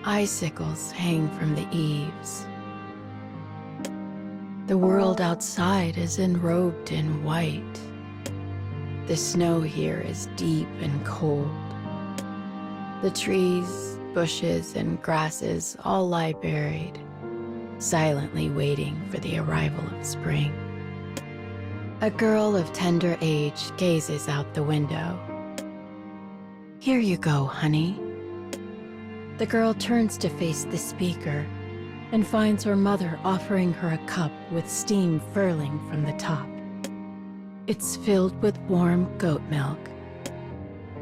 Icicles hang from the eaves. The world outside is enrobed in white. The snow here is deep and cold. The trees, bushes, and grasses all lie buried, silently waiting for the arrival of spring. A girl of tender age gazes out the window. "Here you go, honey." The girl turns to face the speaker and finds her mother offering her a cup with steam furling from the top. It's filled with warm goat milk.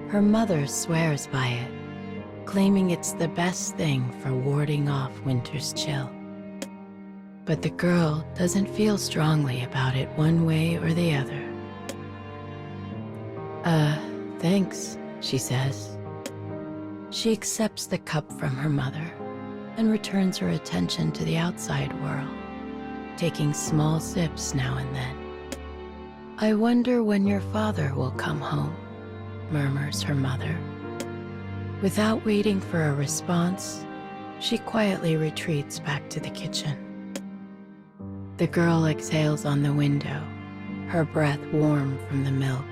Her mother swears by it, claiming it's the best thing for warding off winter's chill. But the girl doesn't feel strongly about it one way or the other. Thanks," she says. She accepts the cup from her mother and returns her attention to the outside world, taking small sips now and then. "I wonder when your father will come home," murmurs her mother. Without waiting for a response, she quietly retreats back to the kitchen. The girl exhales on the window, her breath warm from the milk.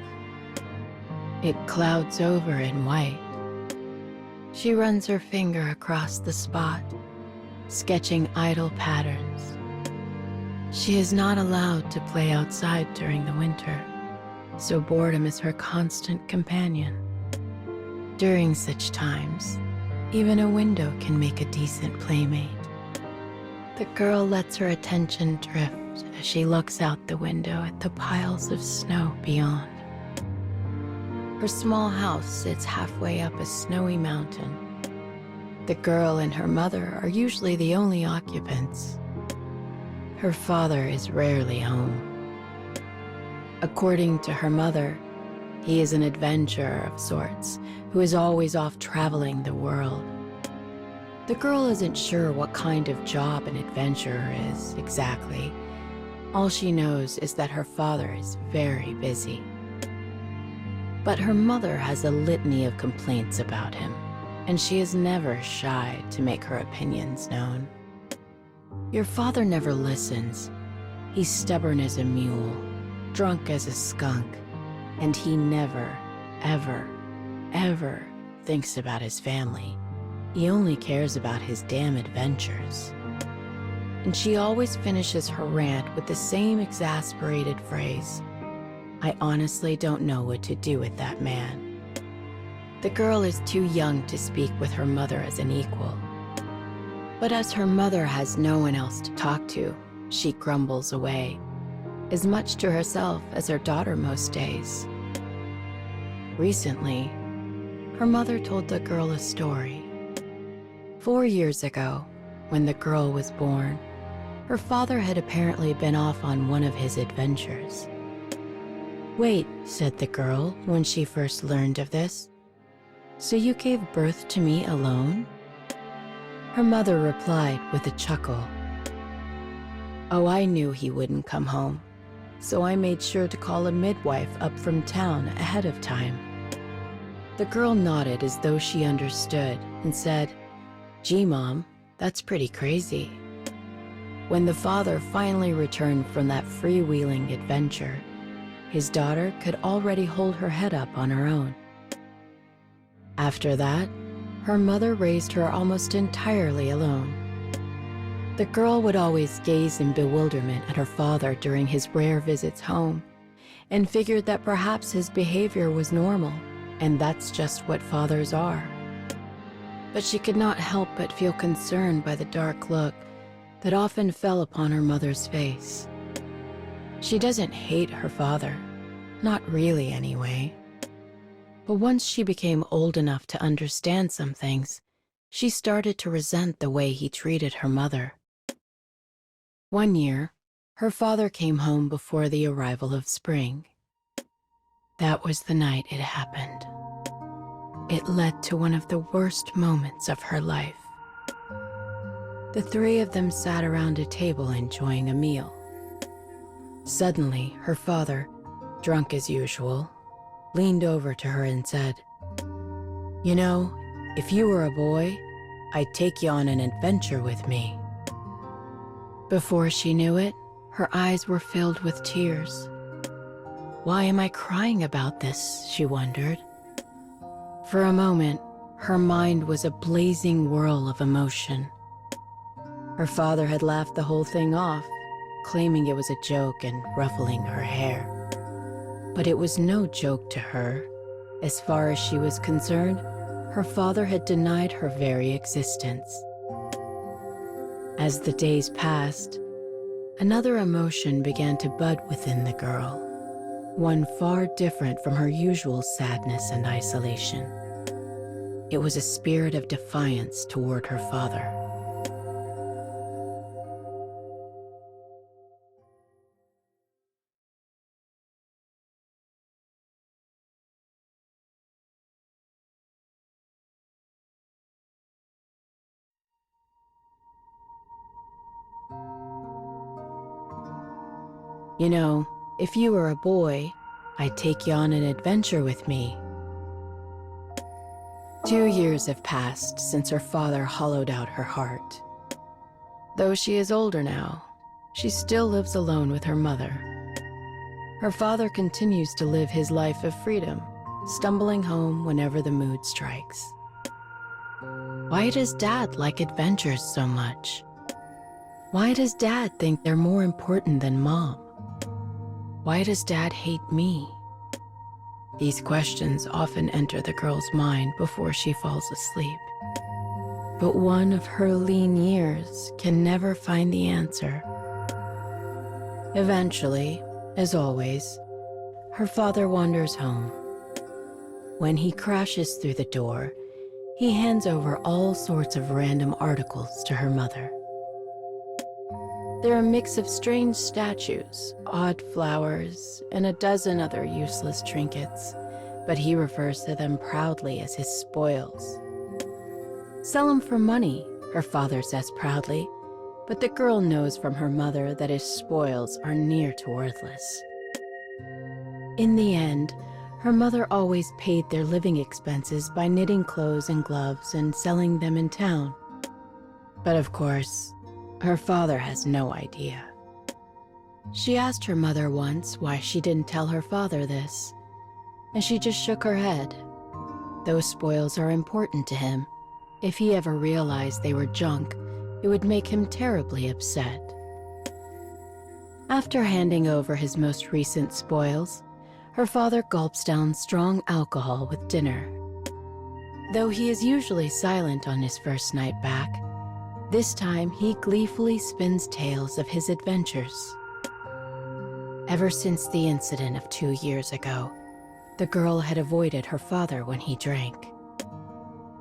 It clouds over in white. She runs her finger across the spot, sketching idle patterns. She is not allowed to play outside during the winter, so boredom is her constant companion. During such times, even a window can make a decent playmate. The girl lets her attention drift as she looks out the window at the piles of snow beyond. Her small house sits halfway up a snowy mountain. The girl and her mother are usually the only occupants. Her father is rarely home. According to her mother, he is an adventurer of sorts who is always off traveling the world. The girl isn't sure what kind of job an adventurer is exactly. All she knows is that her father is very busy. But her mother has a litany of complaints about him, and she is never shy to make her opinions known. "Your father never listens. He's stubborn as a mule, drunk as a skunk, and he never, ever, ever thinks about his family. He only cares about his damn adventures." And she always finishes her rant with the same exasperated phrase, "I honestly don't know what to do with that man." The girl is too young to speak with her mother as an equal. But as her mother has no one else to talk to, she grumbles away, as much to herself as her daughter most days. Recently, her mother told the girl a story. 4 years ago, when the girl was born, her father had apparently been off on one of his adventures. "Wait," said the girl when she first learned of this. "So you gave birth to me alone?" Her mother replied with a chuckle, "Oh, I knew he wouldn't come home, so I made sure to call a midwife up from town ahead of time." The girl nodded as though she understood and said, "Gee, Mom, that's pretty crazy." When the father finally returned from that freewheeling adventure, his daughter could already hold her head up on her own. After that, her mother raised her almost entirely alone. The girl would always gaze in bewilderment at her father during his rare visits home, and figured that perhaps his behavior was normal, and that's just what fathers are. But she could not help but feel concerned by the dark look that often fell upon her mother's face. She doesn't hate her father, not really anyway. But once she became old enough to understand some things, she started to resent the way he treated her mother. One year, her father came home before the arrival of spring. That was the night it happened. It led to one of the worst moments of her life. The three of them sat around a table enjoying a meal. Suddenly, her father, drunk as usual, leaned over to her and said, "You know, if you were a boy, I'd take you on an adventure with me." Before she knew it, her eyes were filled with tears. Why am I crying about this, she wondered. For a moment, her mind was a blazing whirl of emotion. Her father had laughed the whole thing off, claiming it was a joke and ruffling her hair. But it was no joke to her. As far as she was concerned, her father had denied her very existence. As the days passed, another emotion began to bud within the girl, one far different from her usual sadness and isolation. It was a spirit of defiance toward her father. "You know, if you were a boy, I'd take you on an adventure with me." 2 years have passed since her father hollowed out her heart. Though she is older now, she still lives alone with her mother. Her father continues to live his life of freedom, stumbling home whenever the mood strikes. Why does Dad like adventures so much? Why does Dad think they're more important than Mom? Why does Dad hate me? These questions often enter the girl's mind before she falls asleep. But one of her lean years can never find the answer. Eventually, as always, her father wanders home. When he crashes through the door, he hands over all sorts of random articles to her mother. They're a mix of strange statues, odd flowers, and a dozen other useless trinkets, but he refers to them proudly as his spoils. "Sell them for money," her father says proudly, but the girl knows from her mother that his spoils are near to worthless. In the end, her mother always paid their living expenses by knitting clothes and gloves and selling them in town. But of course, her father has no idea. She asked her mother once why she didn't tell her father this, and she just shook her head. Those spoils are important to him. If he ever realized they were junk, it would make him terribly upset. After handing over his most recent spoils, her father gulps down strong alcohol with dinner. Though he is usually silent on his first night back, this time he gleefully spins tales of his adventures. Ever since the incident of 2 years ago, the girl had avoided her father when he drank.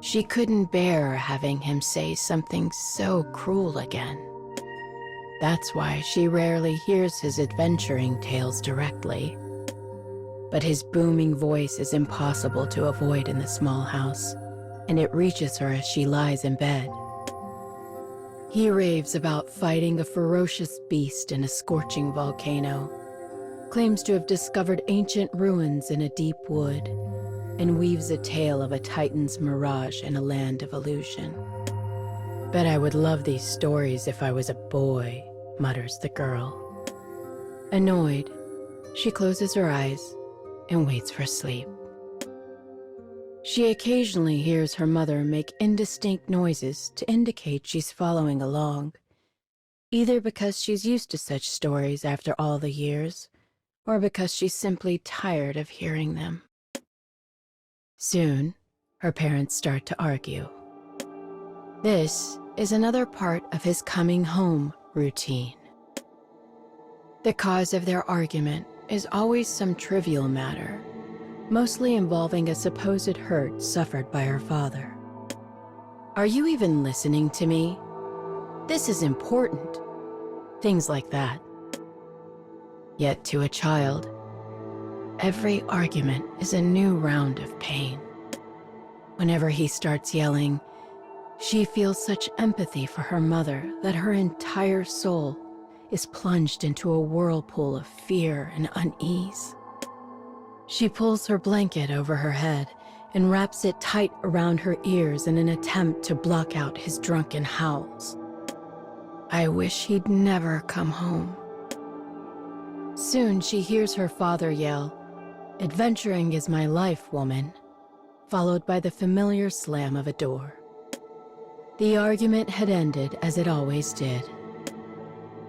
She couldn't bear having him say something so cruel again. That's why she rarely hears his adventuring tales directly. But his booming voice is impossible to avoid in the small house, and it reaches her as she lies in bed. He raves about fighting a ferocious beast in a scorching volcano, claims to have discovered ancient ruins in a deep wood, and weaves a tale of a titan's mirage in a land of illusion. "Bet I would love these stories if I was a boy," mutters the girl. Annoyed, she closes her eyes and waits for sleep. She occasionally hears her mother make indistinct noises to indicate she's following along, either because she's used to such stories after all the years, or because she's simply tired of hearing them. Soon, her parents start to argue. This is another part of his coming home routine. The cause of their argument is always some trivial matter, mostly involving a supposed hurt suffered by her father. "Are you even listening to me? This is important." Things like that. Yet to a child, every argument is a new round of pain. Whenever he starts yelling, she feels such empathy for her mother that her entire soul is plunged into a whirlpool of fear and unease. She pulls her blanket over her head and wraps it tight around her ears in an attempt to block out his drunken howls. I wish he'd never come home. Soon she hears her father yell, "Adventuring is my life, woman," followed by the familiar slam of a door. The argument had ended as it always did.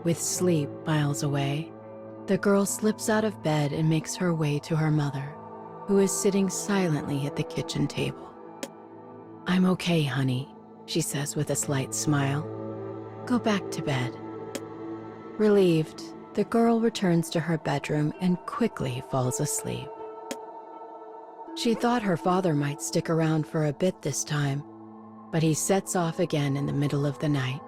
With sleep miles away, the girl slips out of bed and makes her way to her mother, who is sitting silently at the kitchen table. "I'm okay, honey," she says with a slight smile. "Go back to bed." Relieved, the girl returns to her bedroom and quickly falls asleep. She thought her father might stick around for a bit this time, but he sets off again in the middle of the night.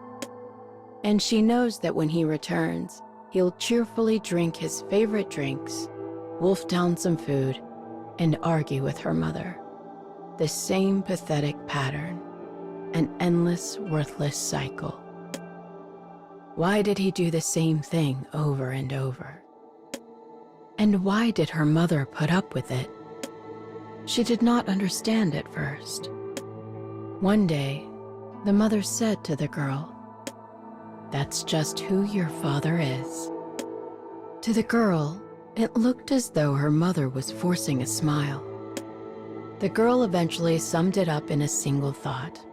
And she knows that when he returns, he'll cheerfully drink his favorite drinks, wolf down some food, and argue with her mother. The same pathetic pattern, an endless, worthless cycle. Why did he do the same thing over and over? And why did her mother put up with it? She did not understand at first. One day, the mother said to the girl, "That's just who your father is." To the girl, it looked as though her mother was forcing a smile. The girl eventually summed it up in a single thought.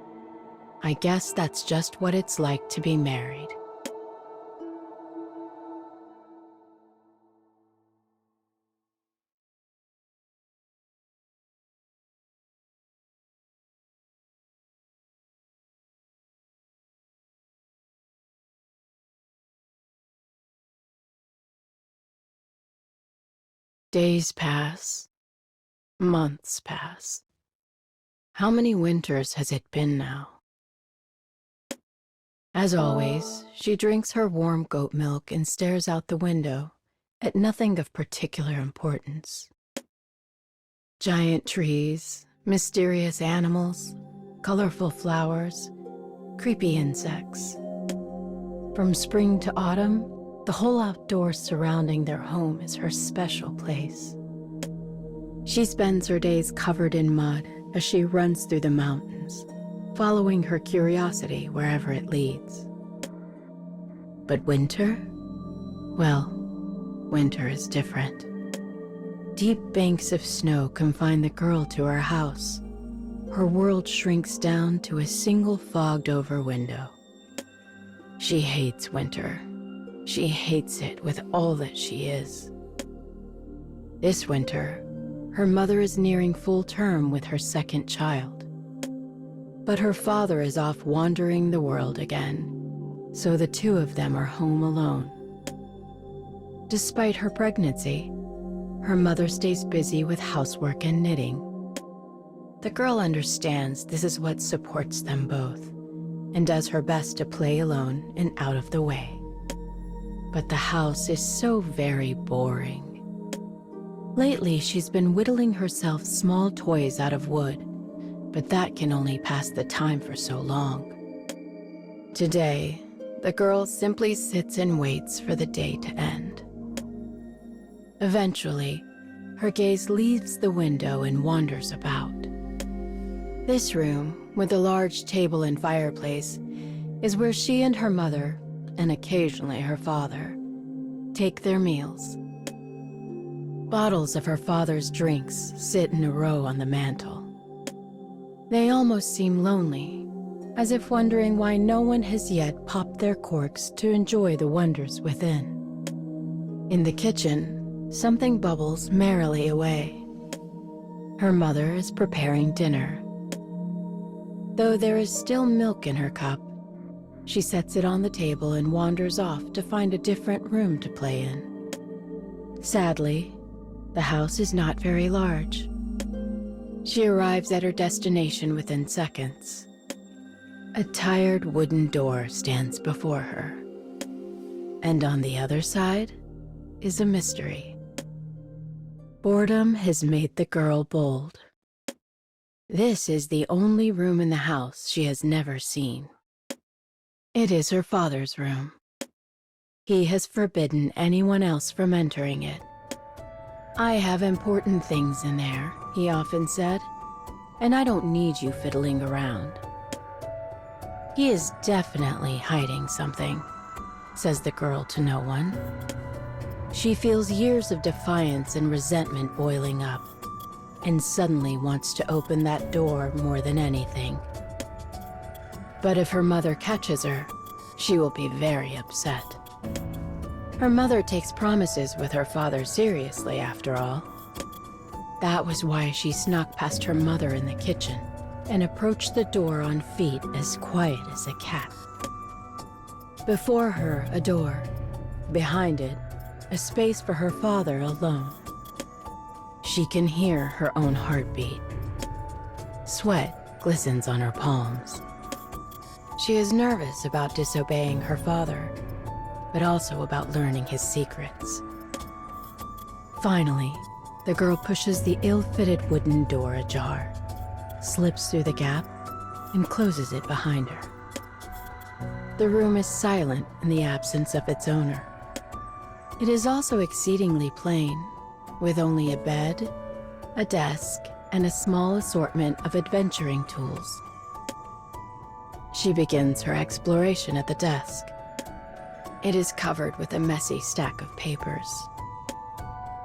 "I guess that's just what it's like to be married." Days pass. Months pass. How many winters has it been now? As always, she drinks her warm goat milk and stares out the window at nothing of particular importance. Giant trees, mysterious animals, colorful flowers, creepy insects. From spring to autumn, the whole outdoors surrounding their home is her special place. She spends her days covered in mud as she runs through the mountains, following her curiosity wherever it leads. But winter? Well, winter is different. Deep banks of snow confine the girl to her house. Her world shrinks down to a single fogged-over window. She hates winter. She hates it with all that she is. This winter, her mother is nearing full term with her second child. But her father is off wandering the world again, so the two of them are home alone. Despite her pregnancy, her mother stays busy with housework and knitting. The girl understands this is what supports them both, and does her best to play alone and out of the way. But the house is so very boring. Lately, she's been whittling herself small toys out of wood, but that can only pass the time for so long. Today, the girl simply sits and waits for the day to end. Eventually, her gaze leaves the window and wanders about. This room, with a large table and fireplace, is where she and her mother, and occasionally her father, take their meals. Bottles of her father's drinks sit in a row on the mantel. They almost seem lonely, as if wondering why no one has yet popped their corks to enjoy the wonders within. In the kitchen, something bubbles merrily away. Her mother is preparing dinner. Though there is still milk in her cup, she sets it on the table and wanders off to find a different room to play in. Sadly, the house is not very large. She arrives at her destination within seconds. A tired wooden door stands before her. And on the other side is a mystery. Boredom has made the girl bold. This is the only room in the house she has never seen. It is her father's room. He has forbidden anyone else from entering it. "I have important things in there," he often said. and I don't need you fiddling around." "He is definitely hiding something," says the girl to no one. She feels years of defiance and resentment boiling up, and suddenly wants to open that door more than anything. But if her mother catches her, she will be very upset. Her mother takes promises with her father seriously, after all. That was why she snuck past her mother in the kitchen and approached the door on feet as quiet as a cat. Before her, a door. Behind it, a space for her father alone. She can hear her own heartbeat. Sweat glistens on her palms. She is nervous about disobeying her father, but also about learning his secrets. Finally, the girl pushes the ill-fitted wooden door ajar, slips through the gap, and closes it behind her. The room is silent in the absence of its owner. It is also exceedingly plain, with only a bed, a desk, and a small assortment of adventuring tools. She begins her exploration at the desk. It is covered with a messy stack of papers.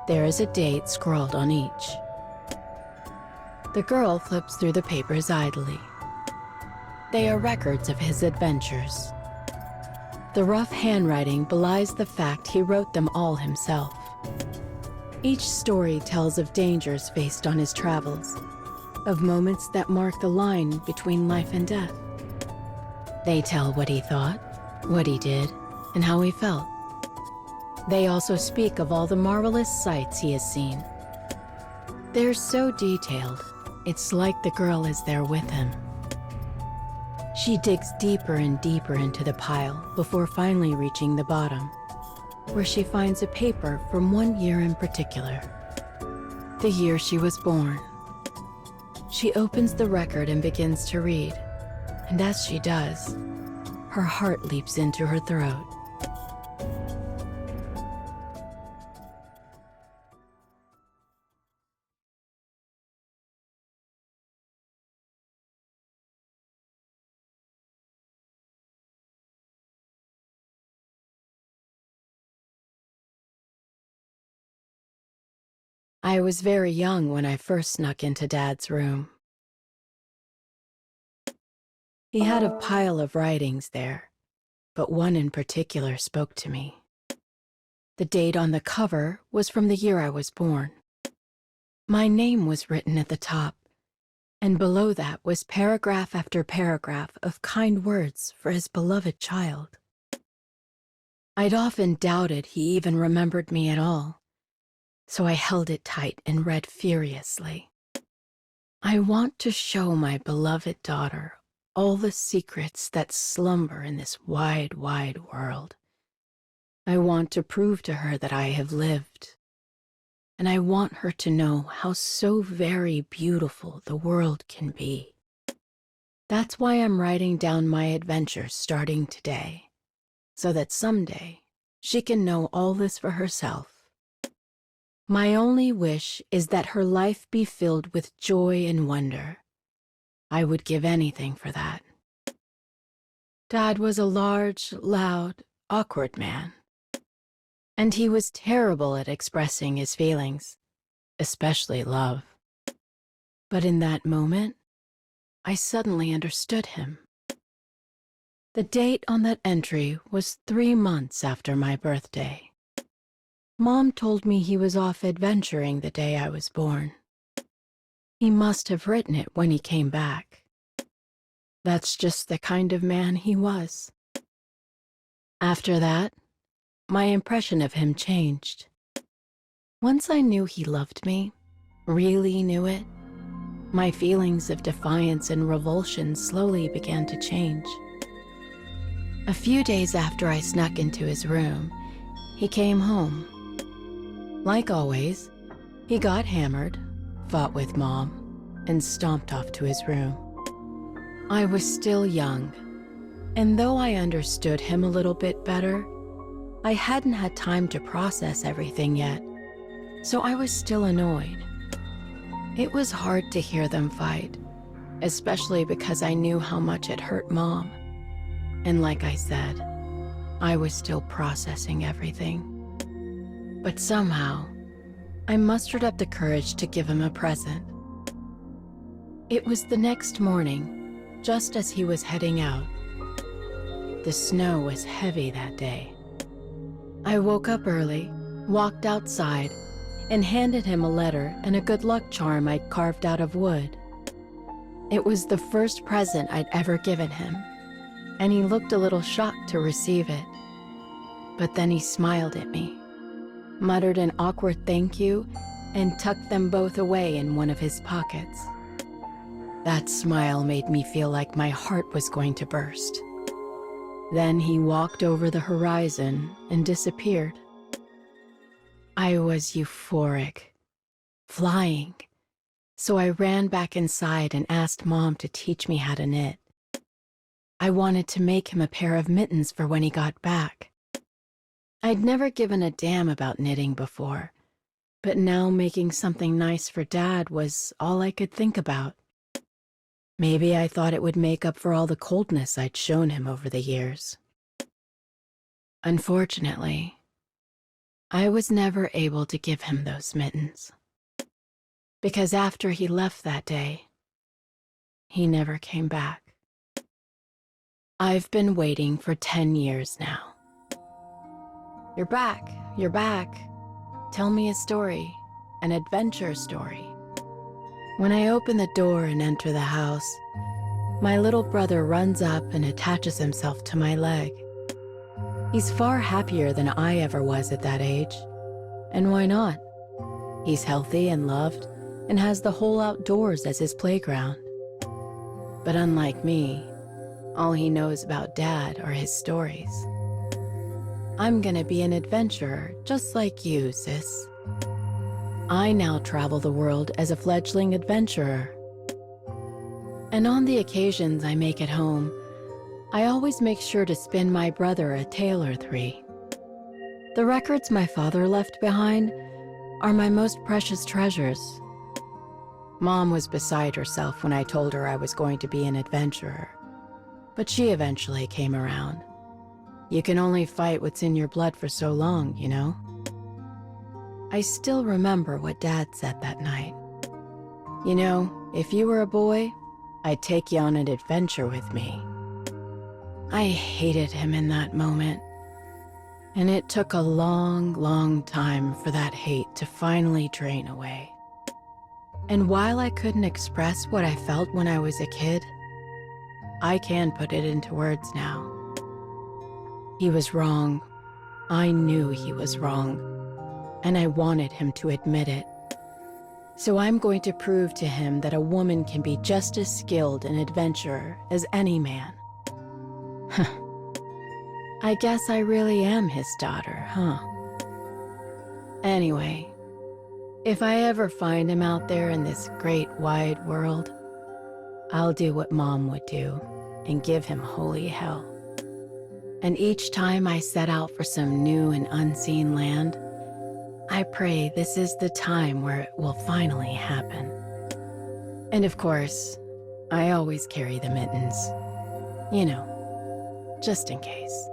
There is a date scrawled on each. The girl flips through the papers idly. They are records of his adventures. The rough handwriting belies the fact he wrote them all himself. Each story tells of dangers faced on his travels, of moments that mark the line between life and death. They tell what he thought, what he did, and how he felt. They also speak of all the marvelous sights he has seen. They're so detailed, it's like the girl is there with him. She digs deeper and deeper into the pile before finally reaching the bottom, where she finds a paper from one year in particular, the year she was born. She opens the record and begins to read, and as she does, her heart leaps into her throat. I was very young when I first snuck into Dad's room. He had a pile of writings there, but one in particular spoke to me. The date on the cover was from the year I was born. My name was written at the top, and below that was paragraph after paragraph of kind words for his beloved child. I'd often doubted he even remembered me at all, so I held it tight and read furiously. I want to show my beloved daughter all the secrets that slumber in this wide, wide world. I want to prove to her that I have lived, and I want her to know how so very beautiful the world can be. That's why I'm writing down my adventures starting today, so that someday she can know all this for herself. My only wish is that her life be filled with joy and wonder. I would give anything for that. Dad was a large, loud, awkward man, and he was terrible at expressing his feelings, especially love. But in that moment, I suddenly understood him. The date on that entry was 3 months after my birthday. Mom told me he was off adventuring the day I was born. He must have written it when he came back. That's just the kind of man he was. After that, my impression of him changed. Once I knew he loved me, really knew it, my feelings of defiance and revulsion slowly began to change. A few days after I snuck into his room, he came home. Like always, he got hammered, fought with Mom, and stomped off to his room. I was still young, and though I understood him a little bit better, I hadn't had time to process everything yet, so I was still annoyed. It was hard to hear them fight, especially because I knew how much it hurt Mom. And like I said, I was still processing everything. But somehow, I mustered up the courage to give him a present. It was the next morning, just as he was heading out. The snow was heavy that day. I woke up early, walked outside, and handed him a letter and a good luck charm I'd carved out of wood. It was the first present I'd ever given him, and he looked a little shocked to receive it. But then he smiled at me, muttered an awkward thank you, and tucked them both away in one of his pockets. That smile made me feel like my heart was going to burst. Then he walked over the horizon and disappeared. I was euphoric, flying, so I ran back inside and asked Mom to teach me how to knit. I wanted to make him a pair of mittens for when he got back. I'd never given a damn about knitting before, but now making something nice for Dad was all I could think about. Maybe I thought it would make up for all the coldness I'd shown him over the years. Unfortunately, I was never able to give him those mittens, because after he left that day, he never came back. I've been waiting for 10 years now. You're back, you're back. Tell me a story, an adventure story. When I open the door and enter the house, my little brother runs up and attaches himself to my leg. He's far happier than I ever was at that age. And why not? He's healthy and loved and has the whole outdoors as his playground. But unlike me, all he knows about Dad are his stories. I'm gonna be an adventurer just like you, sis. I now travel the world as a fledgling adventurer. And on the occasions I make it home, I always make sure to spin my brother a tale or three. The records my father left behind are my most precious treasures. Mom was beside herself when I told her I was going to be an adventurer, but she eventually came around. You can only fight what's in your blood for so long, you know? I still remember what Dad said that night. You know, if you were a boy, I'd take you on an adventure with me. I hated him in that moment, and it took a long, long time for that hate to finally drain away. And while I couldn't express what I felt when I was a kid, I can put it into words now. He was wrong. I knew he was wrong, and I wanted him to admit it. So I'm going to prove to him that a woman can be just as skilled an adventurer as any man. I guess I really am his daughter, huh? Anyway, if I ever find him out there in this great wide world, I'll do what Mom would do and give him holy hell. And each time I set out for some new and unseen land, I pray this is the time where it will finally happen. And of course, I always carry the mittens. You know, just in case.